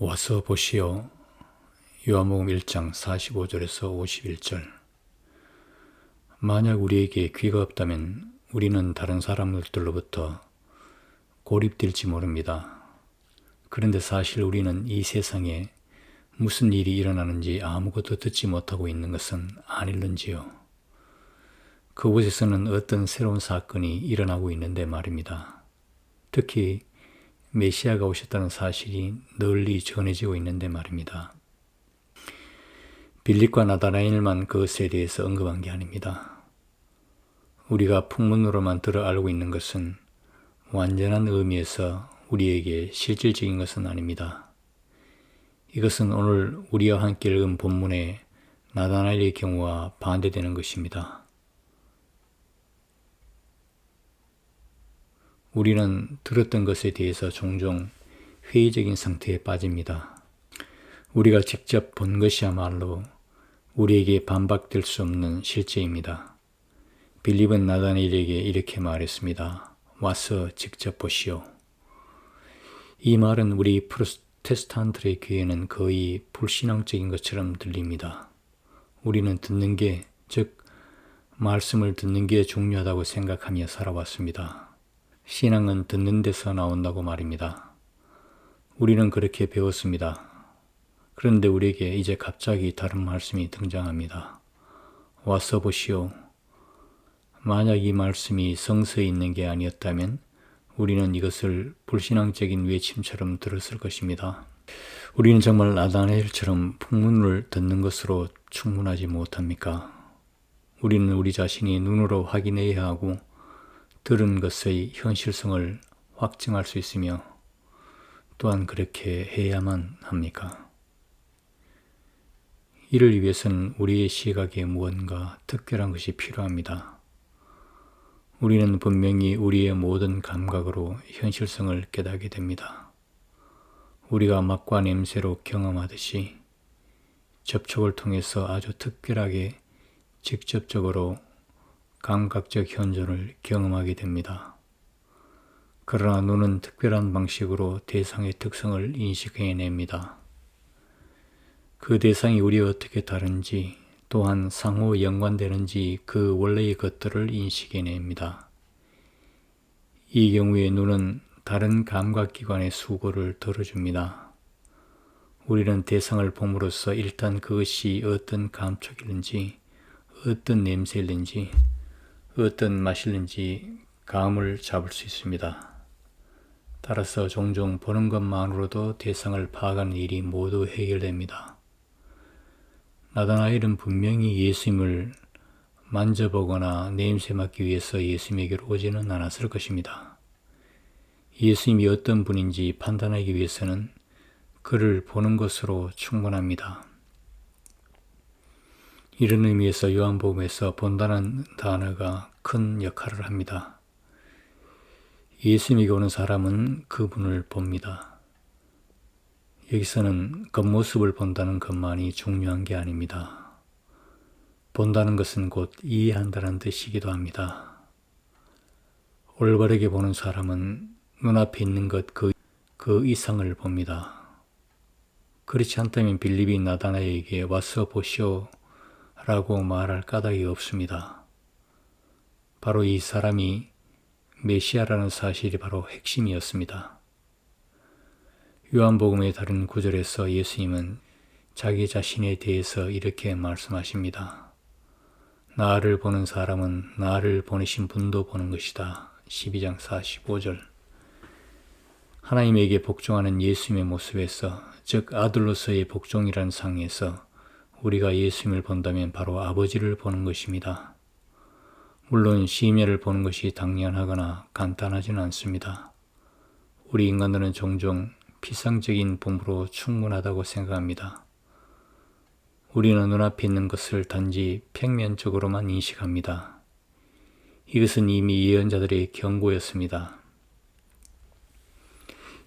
와서 보시오. 요한복음 1장 45절에서 51절. 만약 우리에게 귀가 없다면 우리는 다른 사람들로부터 고립될지 모릅니다. 그런데 사실 우리는 이 세상에 무슨 일이 일어나는지 아무것도 듣지 못하고 있는 것은 아닐는지요. 그곳에서는 어떤 새로운 사건이 일어나고 있는데 말입니다. 특히 메시아가 오셨다는 사실이 널리 전해지고 있는데 말입니다. 빌립과 나다나엘만 그것에 대해서 언급한 게 아닙니다. 우리가 풍문으로만 들어 알고 있는 것은 완전한 의미에서 우리에게 실질적인 것은 아닙니다. 이것은 오늘 우리와 함께 읽은 본문의 나다나엘의 경우와 반대되는 것입니다. 우리는 들었던 것에 대해서 종종 회의적인 상태에 빠집니다. 우리가 직접 본 것이야말로 우리에게 반박될 수 없는 실제입니다. 빌립은 나다나엘에게 이렇게 말했습니다. 와서 직접 보시오. 이 말은 우리 프로테스탄트의 귀에는 거의 불신앙적인 것처럼 들립니다. 우리는 듣는 게, 즉 말씀을 듣는 게 중요하다고 생각하며 살아왔습니다. 신앙은 듣는 데서 나온다고 말입니다. 우리는 그렇게 배웠습니다. 그런데 우리에게 이제 갑자기 다른 말씀이 등장합니다. 와서 보시오. 만약 이 말씀이 성서에 있는 게 아니었다면 우리는 이것을 불신앙적인 외침처럼 들었을 것입니다. 우리는 정말 나다나엘처럼 풍문을 듣는 것으로 충분하지 못합니까? 우리는 우리 자신이 눈으로 확인해야 하고 들은 것의 현실성을 확증할 수 있으며 또한 그렇게 해야만 합니까? 이를 위해서는 우리의 시각에 무언가 특별한 것이 필요합니다. 우리는 분명히 우리의 모든 감각으로 현실성을 깨닫게 됩니다. 우리가 맛과 냄새로 경험하듯이 접촉을 통해서 아주 특별하게 직접적으로 감각적 현존을 경험하게 됩니다. 그러나 눈은 특별한 방식으로 대상의 특성을 인식해냅니다. 그 대상이 우리와 어떻게 다른지 또한 상호 연관되는지 그 원래의 것들을 인식해냅니다. 이 경우에 눈은 다른 감각기관의 수고를 덜어줍니다. 우리는 대상을 봄으로써 일단 그것이 어떤 감촉이든지 어떤 냄새일는지 어떤 맛일는지 감을 잡을 수 있습니다. 따라서 종종 보는 것만으로도 대상을 파악하는 일이 모두 해결됩니다. 나다나엘은 분명히 예수님을 만져보거나 냄새 맡기 위해서 예수님에게로 오지는 않았을 것입니다. 예수님이 어떤 분인지 판단하기 위해서는 그를 보는 것으로 충분합니다. 이런 의미에서 요한복음에서 본다는 단어가 큰 역할을 합니다. 예수님에게 오는 사람은 그분을 봅니다. 여기서는 겉모습을 본다는 것만이 중요한 게 아닙니다. 본다는 것은 곧 이해한다는 뜻이기도 합니다. 올바르게 보는 사람은 눈앞에 있는 것 그 이상을 봅니다. 그렇지 않다면 빌립이 나다나엘에게 와서 보시오 라고 말할 까닭이 없습니다. 바로 이 사람이 메시아라는 사실이 바로 핵심이었습니다. 요한복음의 다른 구절에서 예수님은 자기 자신에 대해서 이렇게 말씀하십니다. 나를 보는 사람은 나를 보내신 분도 보는 것이다. 12장 45절. 하나님에게 복종하는 예수님의 모습에서, 즉 아들로서의 복종이라는 상에서 우리가 예수님을 본다면 바로 아버지를 보는 것입니다. 물론 심야를 보는 것이 당연하거나 간단하지는 않습니다. 우리 인간들은 종종 피상적인 봄으로 충분하다고 생각합니다. 우리는 눈앞에 있는 것을 단지 평면적으로만 인식합니다. 이것은 이미 예언자들의 경고였습니다.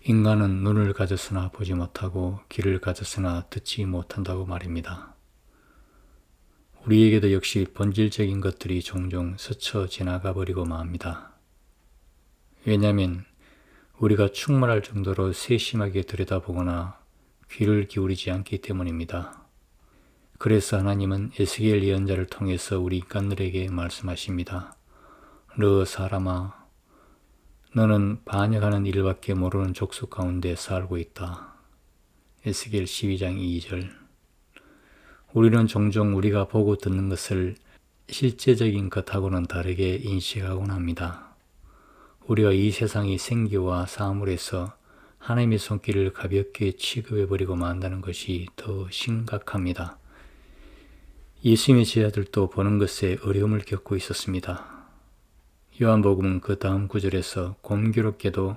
인간은 눈을 가졌으나 보지 못하고 귀를 가졌으나 듣지 못한다고 말입니다. 우리에게도 역시 본질적인 것들이 종종 스쳐 지나가 버리고 맙니다. 왜냐하면 우리가 충만할 정도로 세심하게 들여다보거나 귀를 기울이지 않기 때문입니다. 그래서 하나님은 에스겔 예언자를 통해서 우리 인간들에게 말씀하십니다. 너 사람아, 너는 반역하는 일밖에 모르는 족속 가운데 살고 있다. 에스겔 12장 2절. 우리는 종종 우리가 보고 듣는 것을 실제적인 것하고는 다르게 인식하곤 합니다. 우리가 이 세상이 생기와 사물에서 하나님의 손길을 가볍게 취급해버리고 만다는 것이 더 심각합니다. 예수님의 제자들도 보는 것에 어려움을 겪고 있었습니다. 요한복음은 그 다음 구절에서 공교롭게도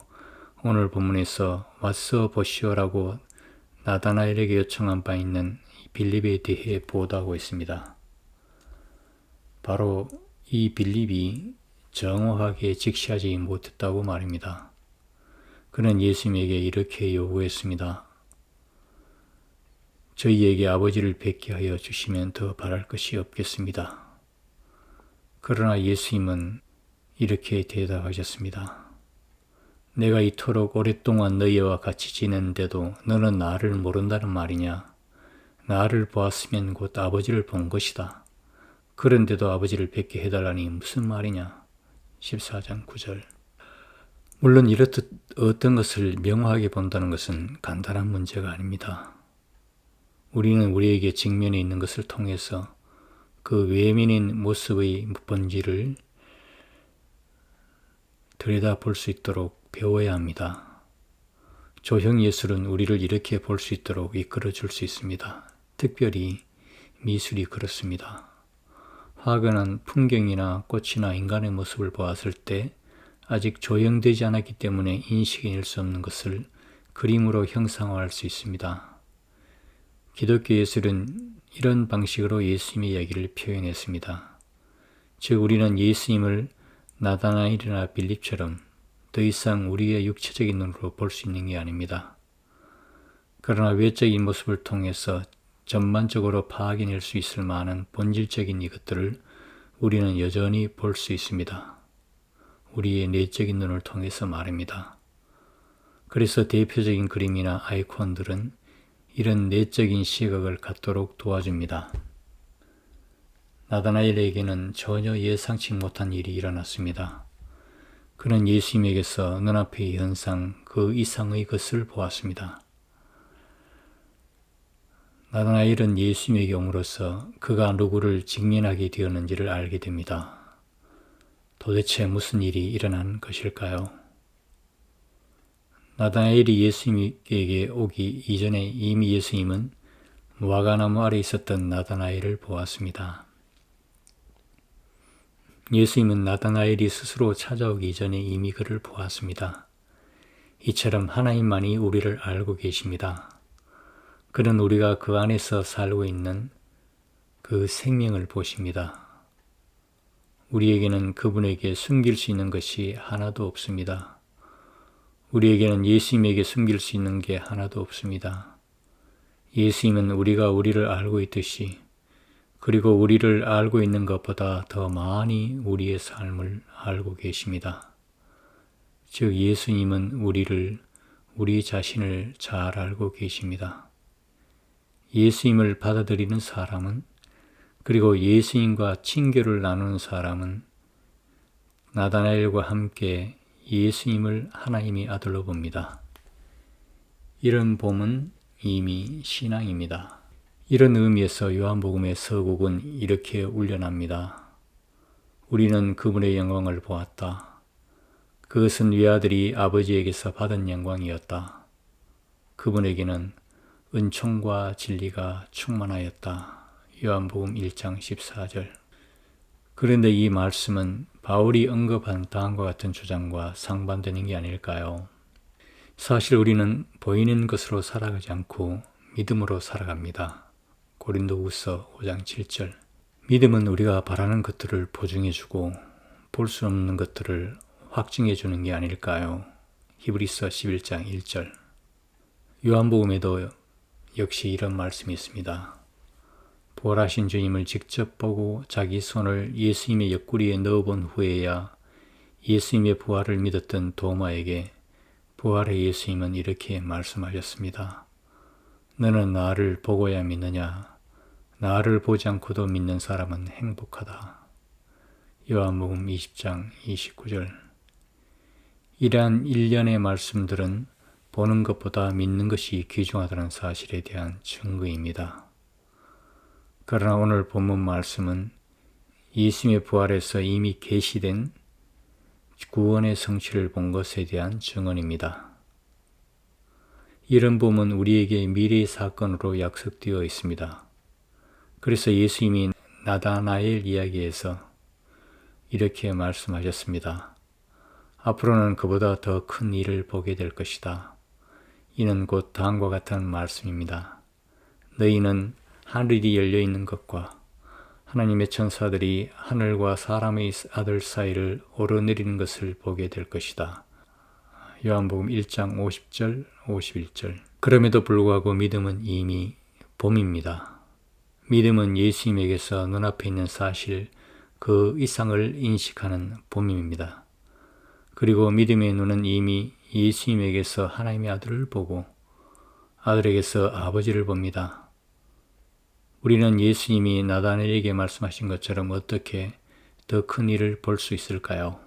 오늘 본문에서 와서 보시오라고 나다나엘에게 요청한 바 있는 빌립에 대해 보도하고 있습니다. 바로 이 빌립이 정확하게 직시하지 못했다고 말입니다. 그는 예수님에게 이렇게 요구했습니다. 저희에게 아버지를 뵙게 하여 주시면 더 바랄 것이 없겠습니다. 그러나 예수님은 이렇게 대답하셨습니다. 내가 이토록 오랫동안 너희와 같이 지냈는데도 너는 나를 모른다는 말이냐? 나를 보았으면 곧 아버지를 본 것이다. 그런데도 아버지를 뵙게 해달라니 무슨 말이냐? 14장 9절. 물론 이렇듯 어떤 것을 명확하게 본다는 것은 간단한 문제가 아닙니다. 우리는 우리에게 직면해 있는 것을 통해서 그 외면인 모습의 본질을 들여다볼 수 있도록 배워야 합니다. 조형 예술은 우리를 이렇게 볼 수 있도록 이끌어 줄 수 있습니다. 특별히 미술이 그렇습니다. 화가는 풍경이나 꽃이나 인간의 모습을 보았을 때 아직 조형되지 않았기 때문에 인식해낼 수 없는 것을 그림으로 형상화할 수 있습니다. 기독교 예술은 이런 방식으로 예수님의 이야기를 표현했습니다. 즉 우리는 예수님을 나다나엘이나 빌립처럼 더 이상 우리의 육체적인 눈으로 볼 수 있는 게 아닙니다. 그러나 외적인 모습을 통해서 전반적으로 파악해낼 수 있을 만한 본질적인 이것들을 우리는 여전히 볼 수 있습니다. 우리의 내적인 눈을 통해서 말입니다. 그래서 대표적인 그림이나 아이콘들은 이런 내적인 시각을 갖도록 도와줍니다. 나다나엘에게는 전혀 예상치 못한 일이 일어났습니다. 그는 예수님에게서 눈앞의 현상 그 이상의 것을 보았습니다. 나다나엘은 예수님에게 옴으로써 그가 누구를 직면하게 되었는지를 알게 됩니다. 도대체 무슨 일이 일어난 것일까요? 나다나엘이 예수님에게 오기 이전에 이미 예수님은 무화과나무 아래 있었던 나다나엘을 보았습니다. 예수님은 나다나엘이 스스로 찾아오기 전에 이미 그를 보았습니다. 이처럼 하나님만이 우리를 알고 계십니다. 그는 우리가 그 안에서 살고 있는 그 생명을 보십니다. 우리에게는 그분에게 숨길 수 있는 것이 하나도 없습니다. 우리에게는 예수님에게 숨길 수 있는 게 하나도 없습니다. 예수님은 우리가 우리를 알고 있듯이 그리고 우리를 알고 있는 것보다 더 많이 우리의 삶을 알고 계십니다. 즉 예수님은 우리 자신을 잘 알고 계십니다. 예수님을 받아들이는 사람은 그리고 예수님과 친교를 나누는 사람은 나다나엘과 함께 예수님을 하나님의 아들로 봅니다. 이런 봄은 이미 신앙입니다. 이런 의미에서 요한복음의 서곡은 이렇게 울려납니다. 우리는 그분의 영광을 보았다. 그것은 외아들이 아버지에게서 받은 영광이었다. 그분에게는 은총과 진리가 충만하였다. 요한복음 1장 14절. 그런데 이 말씀은 바울이 언급한 다음과 같은 주장과 상반되는 게 아닐까요? 사실 우리는 보이는 것으로 살아가지 않고 믿음으로 살아갑니다. 고린도후서 5장 7절. 믿음은 우리가 바라는 것들을 보증해주고 볼 수 없는 것들을 확증해주는 게 아닐까요? 히브리서 11장 1절. 요한복음에도 역시 이런 말씀이 있습니다. 부활하신 주님을 직접 보고 자기 손을 예수님의 옆구리에 넣어본 후에야 예수님의 부활을 믿었던 도마에게 부활의 예수님은 이렇게 말씀하셨습니다. 너는 나를 보고야 믿느냐? 나를 보지 않고도 믿는 사람은 행복하다. 요한복음 20장 29절. 이러한 일련의 말씀들은 보는 것보다 믿는 것이 귀중하다는 사실에 대한 증거입니다. 그러나 오늘 본문 말씀은 예수님의 부활에서 이미 계시된 구원의 성취를 본 것에 대한 증언입니다. 이런 봄은 우리에게 미래의 사건으로 약속되어 있습니다. 그래서 예수님이 나다나엘 이야기에서 이렇게 말씀하셨습니다. 앞으로는 그보다 더 큰 일을 보게 될 것이다. 이는 곧 다음과 같은 말씀입니다. 너희는 하늘이 열려 있는 것과 하나님의 천사들이 하늘과 사람의 아들 사이를 오르내리는 것을 보게 될 것이다. 요한복음 1장 50절, 51절. 그럼에도 불구하고 믿음은 이미 봄입니다. 믿음은 예수님에게서 눈앞에 있는 사실 그 이상을 인식하는 봄입니다. 그리고 믿음의 눈은 이미 예수님에게서 하나님의 아들을 보고 아들에게서 아버지를 봅니다. 우리는 예수님이 나다나엘에게 말씀하신 것처럼 어떻게 더 큰 일을 볼 수 있을까요?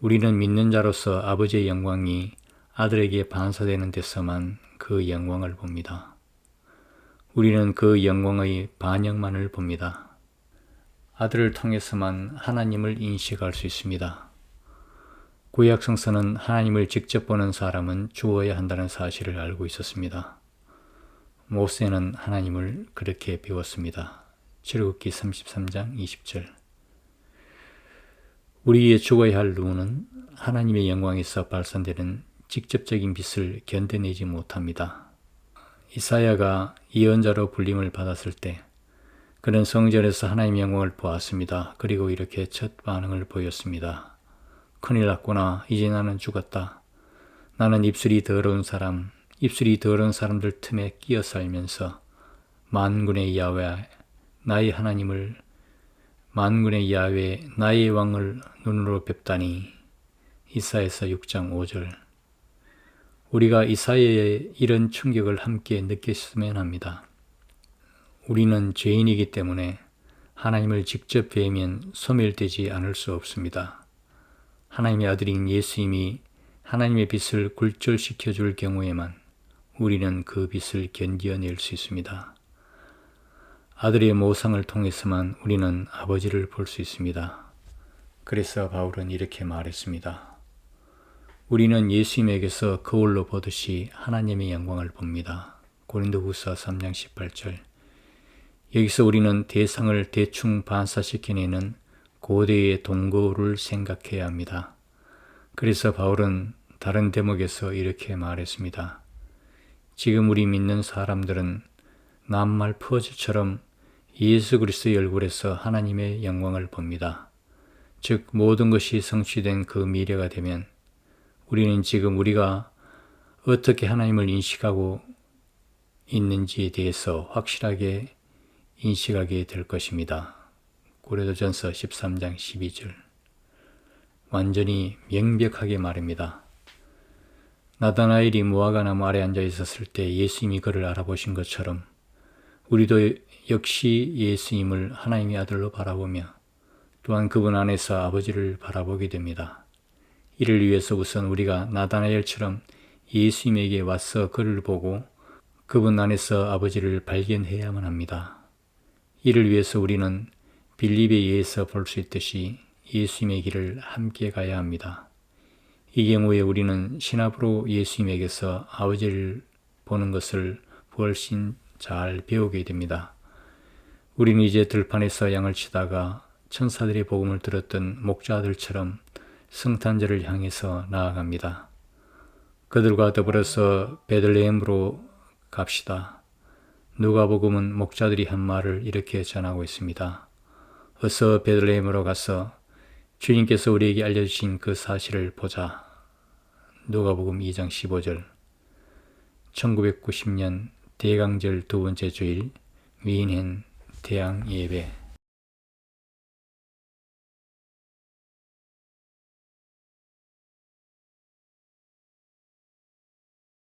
우리는 믿는 자로서 아버지의 영광이 아들에게 반사되는 데서만 그 영광을 봅니다. 우리는 그 영광의 반영만을 봅니다. 아들을 통해서만 하나님을 인식할 수 있습니다. 구약 성서는 하나님을 직접 보는 사람은 죽어야 한다는 사실을 알고 있었습니다. 모세는 하나님을 그렇게 배웠습니다. 출애굽기 33장 20절. 우리의 죽어야 할 누구는 하나님의 영광에서 발산되는 직접적인 빛을 견뎌내지 못합니다. 이사야가 예언자로 불림을 받았을 때 그는 성전에서 하나님의 영광을 보았습니다. 그리고 이렇게 첫 반응을 보였습니다. 큰일 났구나. 이제 나는 죽었다. 나는 입술이 더러운 사람들 틈에 끼어 살면서 만군의 야훼 나의 하나님을 만군의 야훼 나의 왕을 눈으로 뵙다니. 이사야서 6장 5절. 우리가 이사야의 이런 충격을 함께 느꼈으면 합니다. 우리는 죄인이기 때문에 하나님을 직접 뵈면 소멸되지 않을 수 없습니다. 하나님의 아들인 예수님이 하나님의 빛을 굴절시켜 줄 경우에만 우리는 그 빛을 견뎌낼 수 있습니다. 아들의 모상을 통해서만 우리는 아버지를 볼 수 있습니다. 그래서 바울은 이렇게 말했습니다. 우리는 예수님에게서 거울로 보듯이 하나님의 영광을 봅니다. 고린도후서 3장 18절. 여기서 우리는 대상을 대충 반사시켜내는 고대의 동거울을 생각해야 합니다. 그래서 바울은 다른 대목에서 이렇게 말했습니다. 지금 우리 믿는 사람들은 낱말 퍼즐처럼 예수 그리스도의 얼굴에서 하나님의 영광을 봅니다. 즉 모든 것이 성취된 그 미래가 되면 우리는 지금 우리가 어떻게 하나님을 인식하고 있는지에 대해서 확실하게 인식하게 될 것입니다. 고린도전서 13장 12절. 완전히 명백하게 말입니다. 나다나엘이 무화과나무 아래 앉아 있었을 때 예수님이 그를 알아보신 것처럼 우리도 역시 예수님을 하나님의 아들로 바라보며 또한 그분 안에서 아버지를 바라보게 됩니다. 이를 위해서 우선 우리가 나다나엘처럼 예수님에게 와서 그를 보고 그분 안에서 아버지를 발견해야만 합니다. 이를 위해서 우리는 빌립에 의해서 볼 수 있듯이 예수님의 길을 함께 가야 합니다. 이 경우에 우리는 신압으로 예수님에게서 아버지를 보는 것을 훨씬 잘 배우게 됩니다. 우리는 이제 들판에서 양을 치다가 천사들의 복음을 들었던 목자들처럼 성탄절을 향해서 나아갑니다. 그들과 더불어서 베들레헴으로 갑시다. 누가복음은 목자들이 한 말을 이렇게 전하고 있습니다. 어서 베들레헴으로 가서 주님께서 우리에게 알려주신 그 사실을 보자. 누가복음 2장 15절. 1990년 대강절 두 번째 주일 위인행 대양 예배.